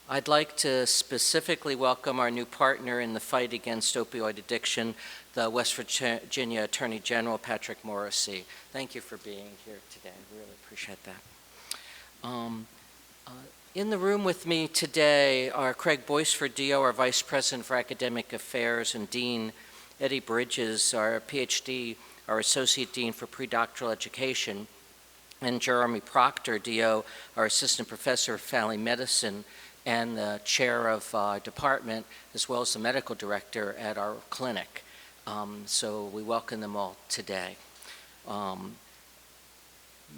I'd like to specifically welcome our new partner in the fight against opioid addiction, the West Virginia Attorney General, Patrick Morrisey. Thank you for being here today. I really appreciate that. In the room with me today are Craig Boyceford, DO, our Vice President for Academic Affairs, and Dean Eddie Bridges, our PhD, our Associate Dean for Predoctoral Education, and Jeremy Proctor, DO, our Assistant Professor of Family Medicine and the Chair of our department, as well as the Medical Director at our clinic. So we welcome them all today.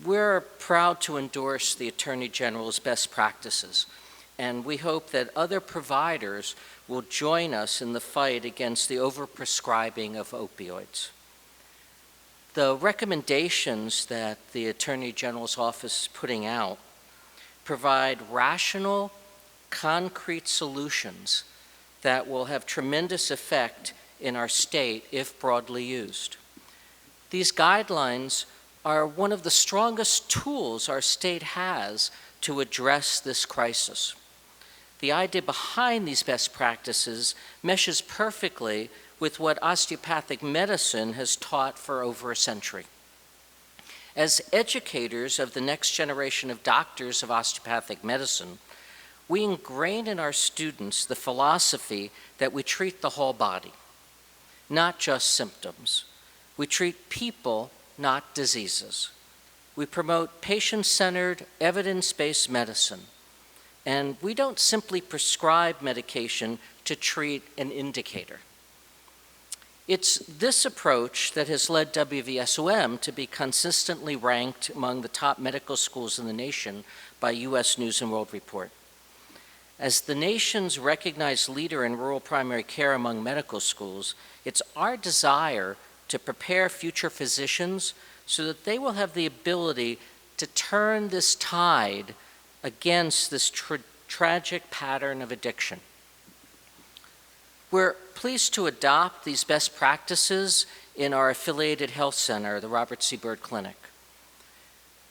We're proud to endorse the Attorney General's best practices, and we hope that other providers will join us in the fight against the overprescribing of opioids. The recommendations that the Attorney General's office is putting out provide rational, concrete solutions that will have tremendous effect in our state if broadly used. These guidelines are one of the strongest tools our state has to address this crisis. The idea behind these best practices meshes perfectly with what osteopathic medicine has taught for over a century. As educators of the next generation of doctors of osteopathic medicine, we ingrain in our students the philosophy that we treat the whole body, not just symptoms. We treat people, not diseases. We promote patient-centered, evidence-based medicine. And we don't simply prescribe medication to treat an indicator. It's this approach that has led WVSOM to be consistently ranked among the top medical schools in the nation by U.S. News & World Report. As the nation's recognized leader in rural primary care among medical schools, it's our desire to prepare future physicians so that they will have the ability to turn this tide against this tragic pattern of addiction. We're pleased to adopt these best practices in our affiliated health center, the Robert C. Byrd Clinic.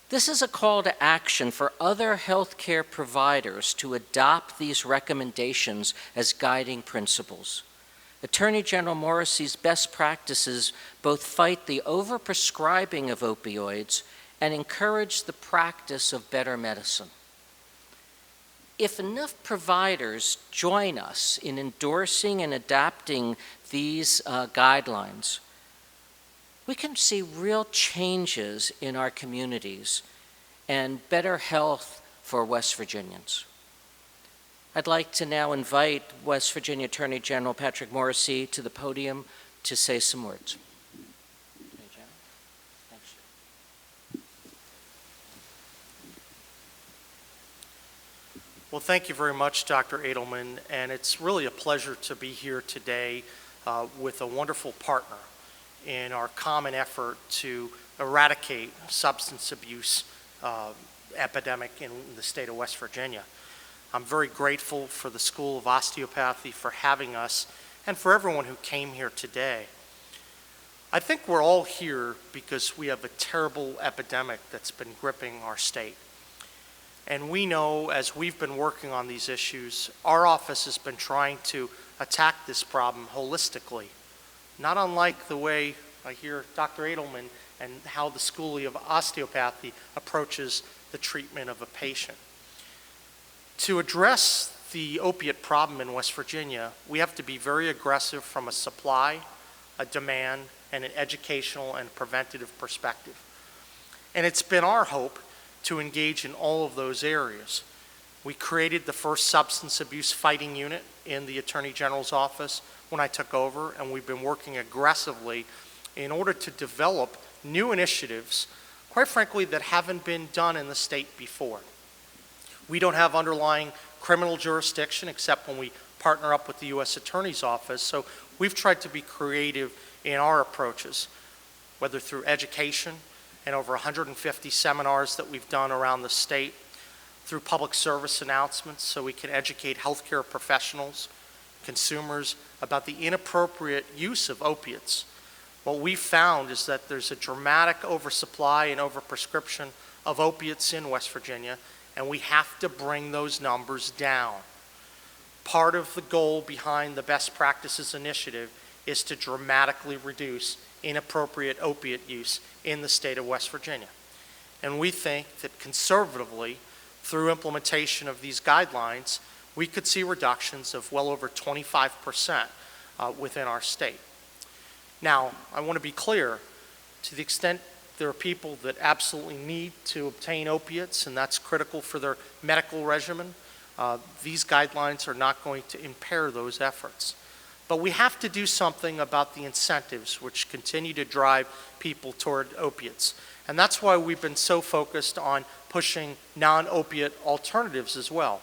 This is a call to action for other healthcare providers to adopt these recommendations as guiding principles. Attorney General Morrisey's best practices both fight the overprescribing of opioids and encourage the practice of better medicine. If enough providers join us in endorsing and adapting these guidelines, we can see real changes in our communities and better health for West Virginians. I'd like to now invite West Virginia Attorney General Patrick Morrisey to the podium to say some words. Thanks. Well, thank you very much, Dr. Edelman, and it's really a pleasure to be here today with a wonderful partner in our common effort to eradicate substance abuse epidemic in the state of West Virginia. I'm very grateful for the School of Osteopathy for having us and for everyone who came here today. I think we're all here because we have a terrible epidemic that's been gripping our state. And we know, as we've been working on these issues, our office has been trying to attack this problem holistically, not unlike the way I hear Dr. Edelman and how the School of Osteopathy approaches the treatment of a patient. To address the opiate problem in West Virginia, we have to be very aggressive from a supply, a demand, and an educational and preventative perspective. And it's been our hope to engage in all of those areas. We created the first substance abuse fighting unit in the Attorney General's office when I took over, and we've been working aggressively in order to develop new initiatives, quite frankly, that haven't been done in the state before. We don't have underlying criminal jurisdiction except when we partner up with the U.S. Attorney's Office, so we've tried to be creative in our approaches, whether through education and over 150 seminars that we've done around the state, through public service announcements so we can educate healthcare professionals, consumers about the inappropriate use of opiates. What we've found is that there's a dramatic oversupply and overprescription of opiates in West Virginia, and we have to bring those numbers down. part of the goal behind the Best Practices Initiative is to dramatically reduce inappropriate opiate use in the state of West Virginia. And we think that conservatively, through implementation of these guidelines, we could see reductions of well over 25% within our state. Now, I want to be clear, to the extent there are people that absolutely need to obtain opiates, and that's critical for their medical regimen, these guidelines are not going to impair those efforts. But we have to do something about the incentives which continue to drive people toward opiates. And that's why we've been so focused on pushing non-opiate alternatives as well.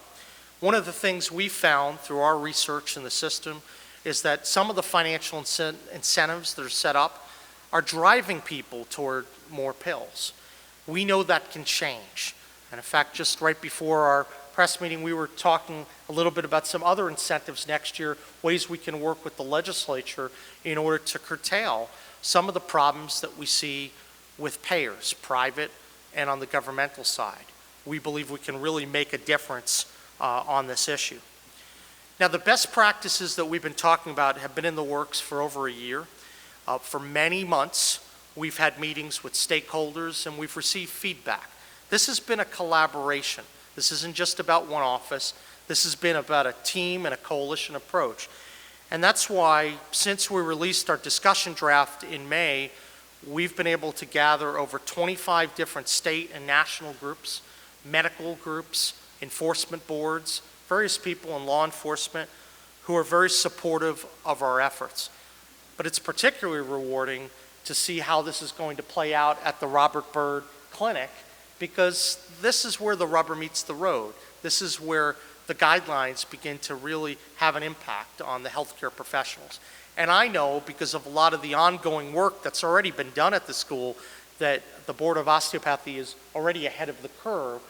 One of the things we found through our research in the system is that some of the financial incentives that are set up are driving people toward more pills. We know that can change. And in fact, just right before our press meeting, we were talking a little bit about some other incentives next year, ways we can work with the legislature in order to curtail some of the problems that we see with payers, private and on the governmental side. We believe we can really make a difference on this issue. Now, the best practices that we've been talking about have been in the works for over a year. For many months, we've had meetings with stakeholders and we've received feedback. This has been a collaboration. This isn't just about one office. This has been about a team and a coalition approach. And that's why, since we released our discussion draft in May, we've been able to gather over 25 different state and national groups, medical groups, enforcement boards, various people in law enforcement who are very supportive of our efforts. But it's particularly rewarding to see how this is going to play out at the Robert Byrd Clinic, because this is where the rubber meets the road. This is where the guidelines begin to really have an impact on the healthcare professionals. And I know, because of a lot of the ongoing work that's already been done at the school, that the Board of Osteopathy is already ahead of the curve,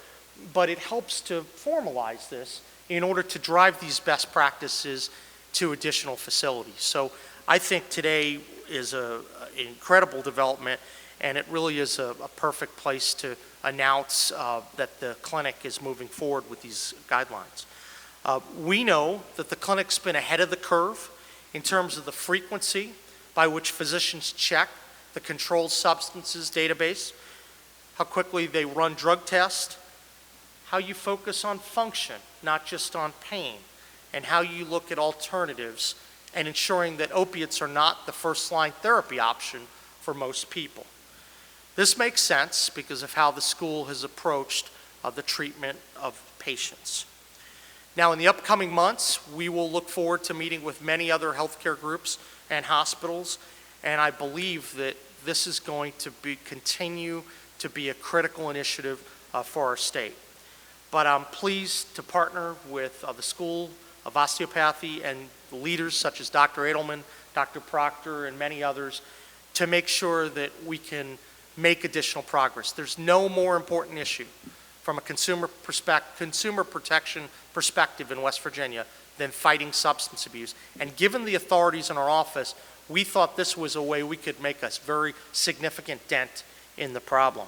but it helps to formalize this in order to drive these best practices to additional facilities. So I think today is an incredible development, and it really is a perfect place to announce that the clinic is moving forward with these guidelines. We know that the clinic's been ahead of the curve in terms of the frequency by which physicians check the controlled substances database, how quickly they run drug tests, how you focus on function, not just on pain, and how you look at alternatives and ensuring that opiates are not the first-line therapy option for most people. This makes sense because of how the school has approached the treatment of patients. Now, in the upcoming months, we will look forward to meeting with many other healthcare groups and hospitals, and I believe that this is going to continue to be a critical initiative for our state. But I'm pleased to partner with the School of Osteopathy and the leaders such as Dr. Edelman, Dr. Proctor, and many others to make sure that we can make additional progress. There's no more important issue from a consumer protection perspective in West Virginia than fighting substance abuse. And given the authorities in our office, we thought this was a way we could make a very significant dent in the problem.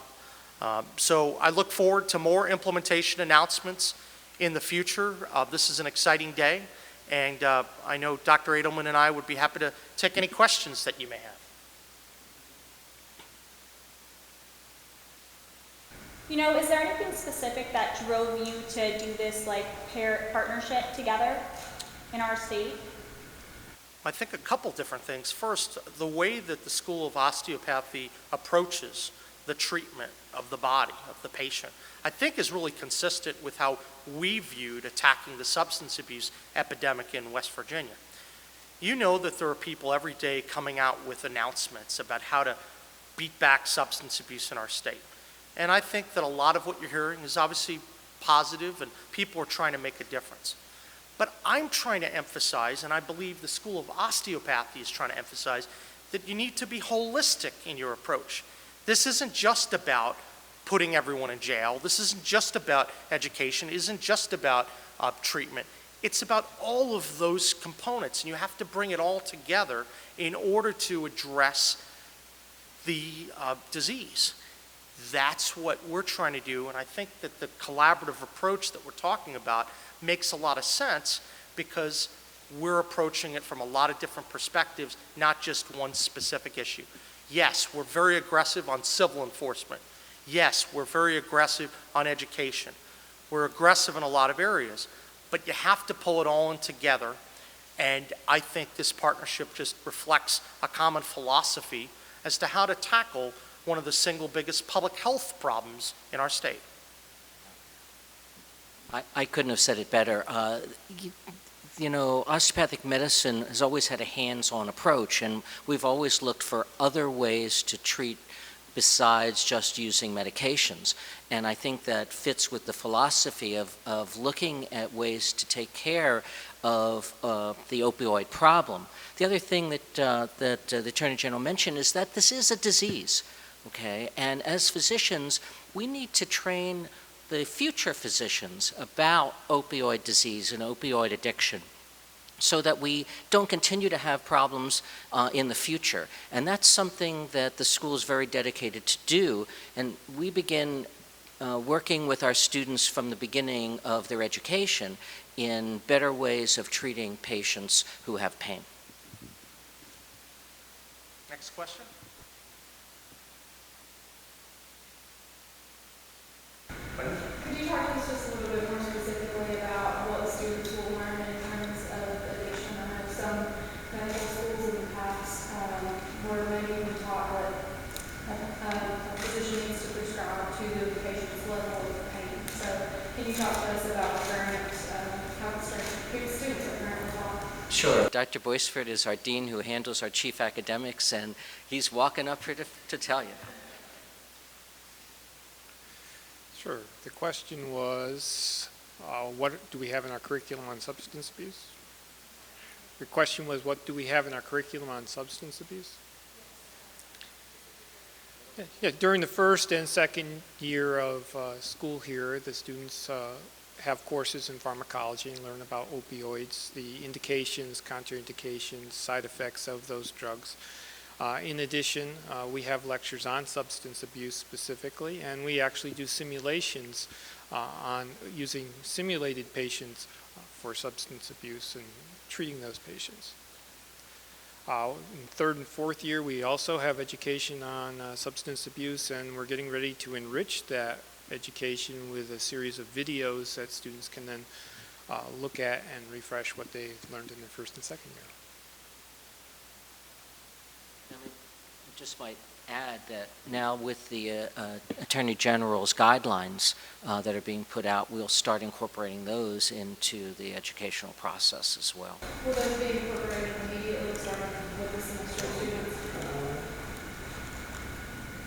So I look forward to more implementation announcements in the future. This is an exciting day, and I know Dr. Edelman and I would be happy to take any questions that you may have. You know, is there anything specific that drove you to do this pair partnership together in our state? I think a couple different things. First, the way that the School of Osteopathy approaches the treatment of the body, of the patient, I think is really consistent with how we viewed attacking the substance abuse epidemic in West Virginia. You know that there are people every day coming out with announcements about how to beat back substance abuse in our state. And I think that a lot of what you're hearing is obviously positive and people are trying to make a difference. But I'm trying to emphasize, and I believe the School of Osteopathy is trying to emphasize, that you need to be holistic in your approach. This isn't just about putting everyone in jail. This isn't just about education. It isn't just about treatment. It's about all of those components, and you have to bring it all together in order to address the disease. That's what we're trying to do, and I think that the collaborative approach that we're talking about makes a lot of sense because we're approaching it from a lot of different perspectives, not just one specific issue. Yes, we're very aggressive on civil enforcement. Yes, we're very aggressive on education. We're aggressive in a lot of areas, but you have to pull it all in together, and I think this partnership just reflects a common philosophy as to how to tackle one of the single biggest public health problems in our state. I couldn't have said it better. You know, osteopathic medicine has always had a hands-on approach, and we've always looked for other ways to treat besides just using medications. And I think that fits with the philosophy of looking at ways to take care of the opioid problem. The other thing that the Attorney General mentioned is that this is a disease, okay? And as physicians, we need to train the future physicians about opioid disease and opioid addiction so that we don't continue to have problems in the future. And that's something that the school is very dedicated to do, and we begin working with our students from the beginning of their education in better ways of treating patients who have pain. Next question. Could you talk to us just a little bit more specifically about what the students will learn in terms of addiction? I know some medical schools in the past were maybe even taught what a physician needs to prescribe to the patient's level of pain. So can you talk to us about how the students are currently taught? Sure. Dr. Boisford is our dean who handles our chief academics, and he's walking up here to tell you. Sure. The question was, what do we have in our curriculum on substance abuse? The question was, what do we have in our curriculum on substance abuse? Yeah, during the first and second year of school here, the students have courses in pharmacology and learn about opioids, the indications, contraindications, side effects of those drugs. In addition, we have lectures on substance abuse specifically, and we actually do simulations on using simulated patients for substance abuse and treating those patients. In third and fourth year, we also have education on substance abuse, and we're getting ready to enrich that education with a series of videos that students can then look at and refresh what they learned in their first and second year. I just might add that now with the Attorney General's guidelines that are being put out, we'll start incorporating those into the educational process as well. Will those be incorporated immediately starting with the semester students?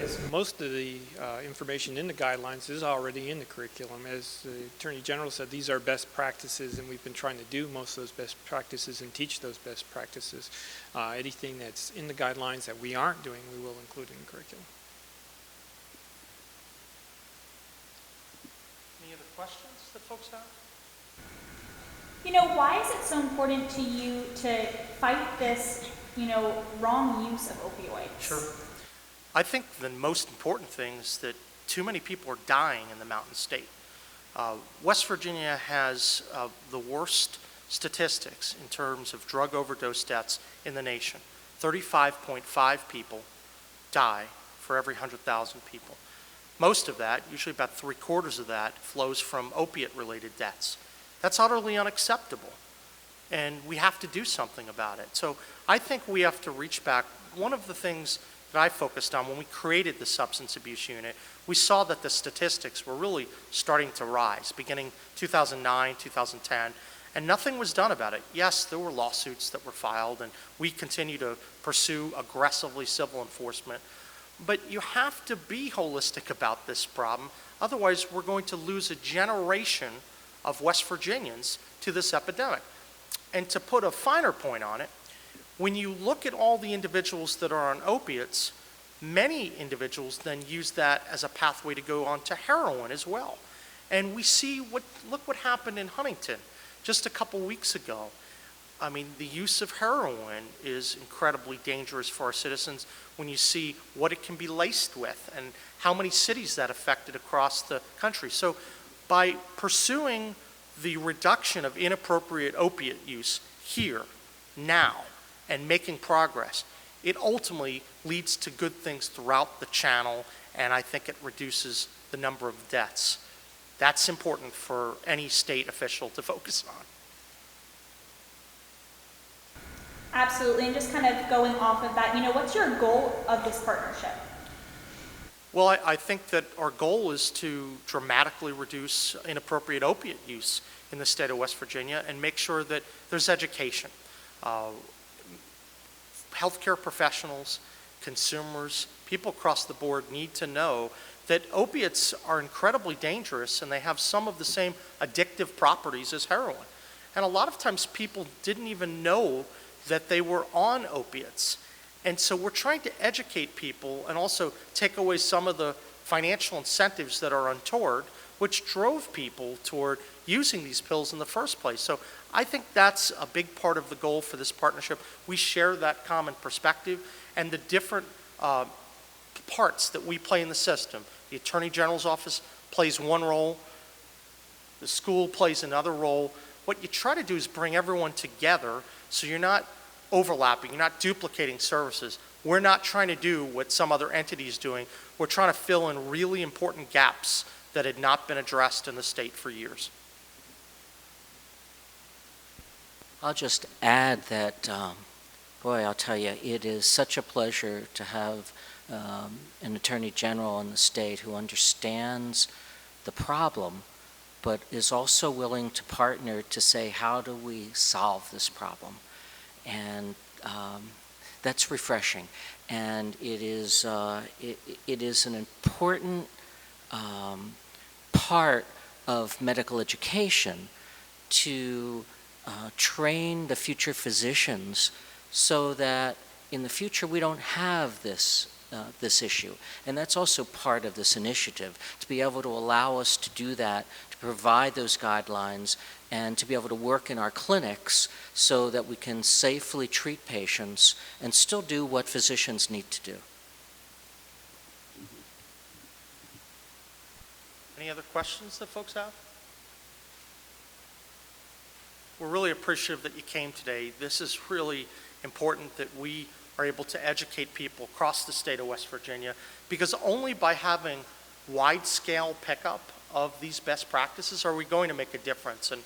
Yes, most of the information in the guidelines is already in the curriculum. As the Attorney General said, these are best practices, and we've been trying to do most of those best practices and teach those best practices. Anything that's in the guidelines that we aren't doing, we will include in the curriculum. Any other questions that folks have? You know, why is it so important to you to fight this, wrong use of opioids? Sure. I think the most important thing is that too many people are dying in the Mountain State. West Virginia has the worst statistics in terms of drug overdose deaths in the nation. 35.5 people die for every 100,000 people. Most of that, usually about 3/4 of that, flows from opiate-related deaths. That's utterly unacceptable, and we have to do something about it. So I think we have to reach back. One of the things that I focused on when we created the substance abuse unit, we saw that the statistics were really starting to rise, beginning 2009, 2010, and nothing was done about it. Yes, there were lawsuits that were filed, and we continue to pursue aggressively civil enforcement, but you have to be holistic about this problem. Otherwise, we're going to lose a generation of West Virginians to this epidemic. And to put a finer point on it, when you look at all the individuals that are on opiates, many individuals then use that as a pathway to go on to heroin as well. And we see look what happened in Huntington just a couple weeks ago. I mean, the use of heroin is incredibly dangerous for our citizens when you see what it can be laced with and how many cities that affected across the country. So by pursuing the reduction of inappropriate opiate use here, now, and making progress, it ultimately leads to good things throughout the channel, and I think it reduces the number of deaths. That's important for any state official to focus on. Absolutely, and just kind of going off of that, what's your goal of this partnership? Well, I think that our goal is to dramatically reduce inappropriate opiate use in the state of West Virginia and make sure that there's education. Healthcare professionals, consumers, people across the board need to know that opiates are incredibly dangerous and they have some of the same addictive properties as heroin. And a lot of times people didn't even know that they were on opiates. And so we're trying to educate people and also take away some of the financial incentives that are untoward, which drove people toward using these pills in the first place. So I think that's a big part of the goal for this partnership. We share that common perspective and the different parts that we play in the system. The Attorney General's office plays one role, the school plays another role. What you try to do is bring everyone together so you're not overlapping, you're not duplicating services. We're not trying to do what some other entity is doing. We're trying to fill in really important gaps that had not been addressed in the state for years. I'll just add that, boy, I'll tell you, it is such a pleasure to have an Attorney General in the state who understands the problem, but is also willing to partner to say, how do we solve this problem? And that's refreshing. And it is an important part of medical education to train the future physicians so that in the future we don't have this issue. And that's also part of this initiative, to be able to allow us to do that, to provide those guidelines, and to be able to work in our clinics so that we can safely treat patients and still do what physicians need to do. Any other questions that folks have? We're really appreciative that you came today. This is really important that we are able to educate people across the state of West Virginia, because only by having wide-scale pickup of these best practices are we going to make a difference. And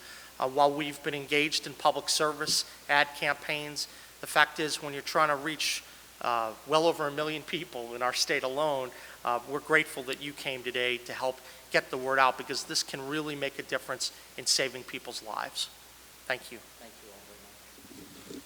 while we've been engaged in public service ad campaigns, the fact is when you're trying to reach well over 1 million people in our state alone, we're grateful that you came today to help get the word out, because this can really make a difference in saving people's lives. Thank you. Thank you all very much.